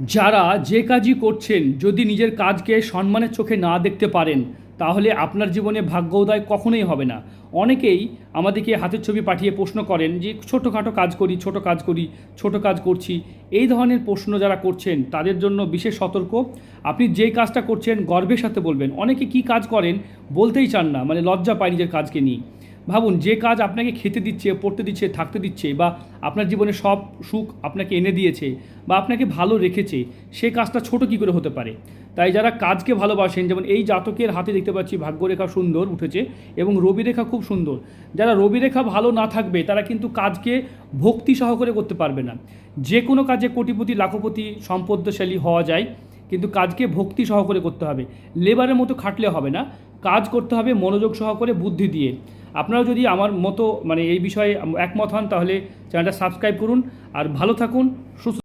যারা যে কাজই করছেন যদি নিজের কাজকে সম্মানের চোখে না দেখতে পারেন তাহলে আপনার জীবনে ভাগ্যোদয় কখনোই হবে না। অনেকেই আমাদেরকে হাতের ছবি পাঠিয়ে প্রশ্ন করেন যে ছোটোখাটো কাজ করি, ছোট কাজ করছি। এই ধরনের প্রশ্ন যারা করছেন তাদের জন্য বিশেষ সতর্ক। আপনি যে কাজটা করছেন গর্বের সাথে বলবেন। অনেকে কি কাজ করেন বলতেই চান না, মানে লজ্জা পায় নিজের কাজকে নিয়ে। ভাবুন, যে কাজ আপনাকে খেতে দিচ্ছে, পড়তে দিচ্ছে, থাকতে দিচ্ছে, বা আপনার জীবনে সব সুখ আপনাকে এনে দিয়েছে, বা আপনাকে ভালো রেখেছে, সে কাজটা ছোট কী করে হতে পারে? তাই যারা কাজকে ভালোবাসেন, যেমন এই জাতকের হাতে দেখতে পাচ্ছি ভাগ্যরেখা সুন্দর উঠেছে এবং রবিরেখা খুব সুন্দর। যারা রবিরেখা ভালো না থাকবে তারা কিন্তু কাজকে ভক্তি সহকারে করতে পারবে না। যে কোনো কাজে কোটিপতি লাখপতি সম্পদশালী হওয়া যায়, কিন্তু কাজকে ভক্তি সহকারে করতে হবে। লেবারের মতো খাটলে হবে না, কাজ করতে হবে মনোযোগ সহকারে, বুদ্ধি দিয়ে। আপনারা যদি আমার মতো মানে এই বিষয়ে একমত হন তাহলে চ্যানেলটা সাবস্ক্রাইব করুন। আর ভালো থাকুন, সুস্থ